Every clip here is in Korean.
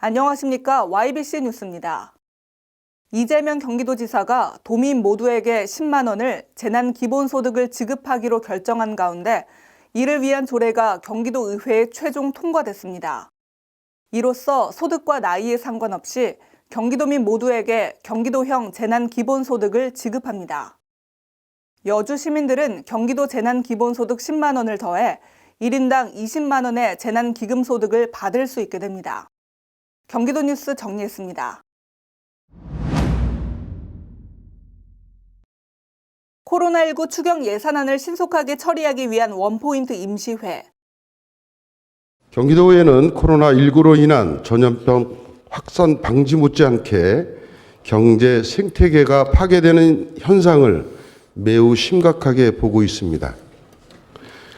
안녕하십니까. YBC 뉴스입니다. 이재명 경기도지사가 도민 모두에게 10만 원을 재난기본소득을 지급하기로 결정한 가운데 이를 위한 조례가 경기도 의회에 최종 통과됐습니다. 이로써 소득과 나이에 상관없이 경기도민 모두에게 경기도형 재난기본소득을 지급합니다. 여주 시민들은 경기도 재난기본소득 10만 원을 더해 1인당 20만 원의 재난기금소득을 받을 수 있게 됩니다. 경기도 뉴스 정리했습니다. 코로나19 추경 예산안을 신속하게 처리하기 위한 원포인트 임시회. 경기도에는 코로나19로 인한 전염병 확산 방지 못지않게 경제 생태계가 파괴되는 현상을 매우 심각하게 보고 있습니다.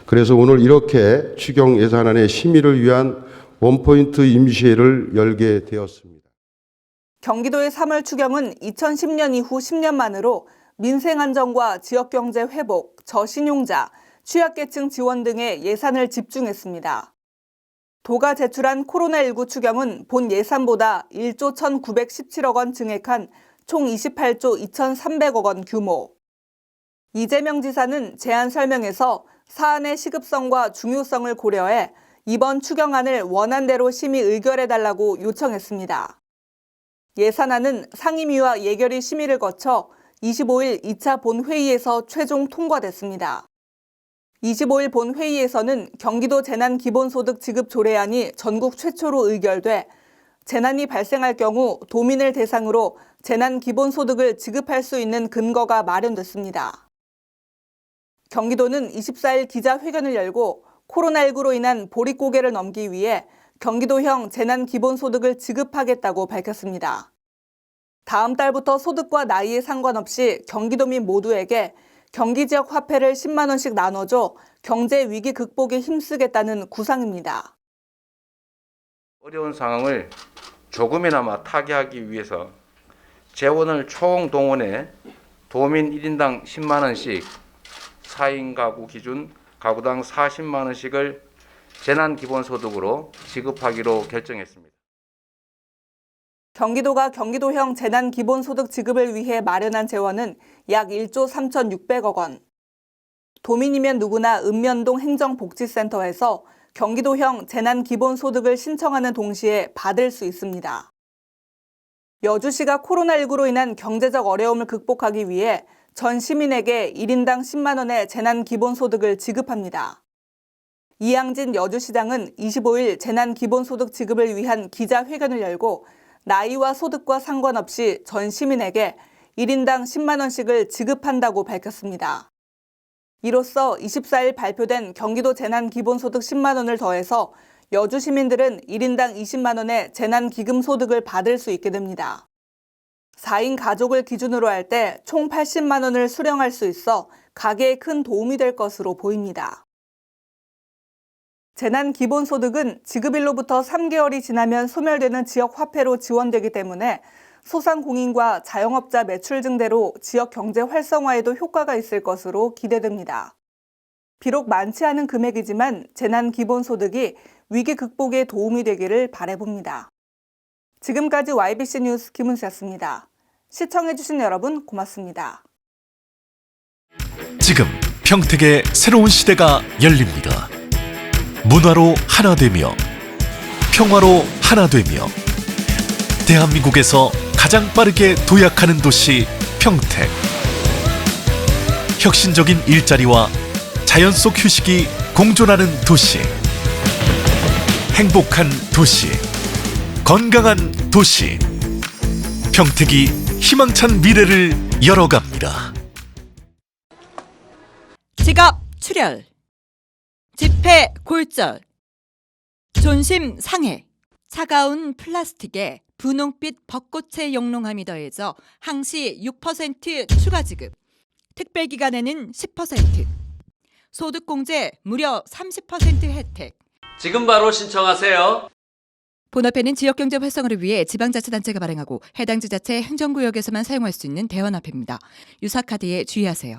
그래서 오늘 이렇게 추경 예산안의 심의를 위한 원포인트 임시회를 열게 되었습니다. 경기도의 3월 추경은 2010년 이후 10년 만으로 민생 안정과 지역경제 회복, 저신용자, 취약계층 지원 등의 예산을 집중했습니다. 도가 제출한 코로나19 추경은 본 예산보다 1조 1,917억 원 증액한 총 28조 2,300억 원 규모. 이재명 지사는 제안 설명에서 사안의 시급성과 중요성을 고려해 이번 추경안을 원안대로 심의 의결해달라고 요청했습니다. 예산안은 상임위와 예결위 심의를 거쳐 25일 2차 본회의에서 최종 통과됐습니다. 25일 본회의에서는 경기도 재난기본소득 지급 조례안이 전국 최초로 의결돼 재난이 발생할 경우 도민을 대상으로 재난기본소득을 지급할 수 있는 근거가 마련됐습니다. 경기도는 24일 기자회견을 열고 코로나19로 인한 보릿고개를 넘기 위해 경기도형 재난기본소득을 지급하겠다고 밝혔습니다. 다음 달부터 소득과 나이에 상관없이 경기도민 모두에게 경기지역 화폐를 10만 원씩 나눠줘 경제 위기 극복에 힘쓰겠다는 구상입니다. 어려운 상황을 조금이나마 타개하기 위해서 재원을 총동원해 도민 1인당 10만 원씩 4인 가구 기준 가구당 40만 원씩을 재난기본소득으로 지급하기로 결정했습니다. 경기도가 경기도형 재난기본소득 지급을 위해 마련한 재원은 약 1조 3,600억 원. 도민이면 누구나 읍면동 행정복지센터에서 경기도형 재난기본소득을 신청하는 동시에 받을 수 있습니다. 여주시가 코로나19로 인한 경제적 어려움을 극복하기 위해 전 시민에게 1인당 10만 원의 재난기본소득을 지급합니다. 이양진 여주시장은 25일 재난기본소득 지급을 위한 기자회견을 열고 나이와 소득과 상관없이 전 시민에게 1인당 10만 원씩을 지급한다고 밝혔습니다. 이로써 24일 발표된 경기도 재난기본소득 10만 원을 더해서 여주 시민들은 1인당 20만 원의 재난기금소득을 받을 수 있게 됩니다. 4인 가족을 기준으로 할 때 총 80만 원을 수령할 수 있어 가계에 큰 도움이 될 것으로 보입니다. 재난기본소득은 지급일로부터 3개월이 지나면 소멸되는 지역 화폐로 지원되기 때문에 소상공인과 자영업자 매출 증대로 지역 경제 활성화에도 효과가 있을 것으로 기대됩니다. 비록 많지 않은 금액이지만 재난기본소득이 위기 극복에 도움이 되기를 바라봅니다. 지금까지 YBC 뉴스 김은수였습니다. 시청해주신 여러분 고맙습니다. 지금 평택의 새로운 시대가 열립니다. 문화로 하나 되며 평화로 하나 되며 대한민국에서 가장 빠르게 도약하는 도시 평택. 혁신적인 일자리와 자연 속 휴식이 공존하는 도시. 행복한 도시. 건강한 도시. 평택이 희망찬 미래를 열어갑니다. 지갑 출혈, 지폐 골절, 존심 상해, 차가운 플라스틱에 분홍빛 벚꽃의 영롱함이 더해져 항시 6% 추가 지급, 특별기간에는 10%, 소득공제 무려 30% 혜택. 지금 바로 신청하세요. 본화폐는 지역경제 활성화를 위해 지방자치단체가 발행하고 해당 지자체 행정구역에서만 사용할 수 있는 대환화폐입니다. 유사카드에 주의하세요.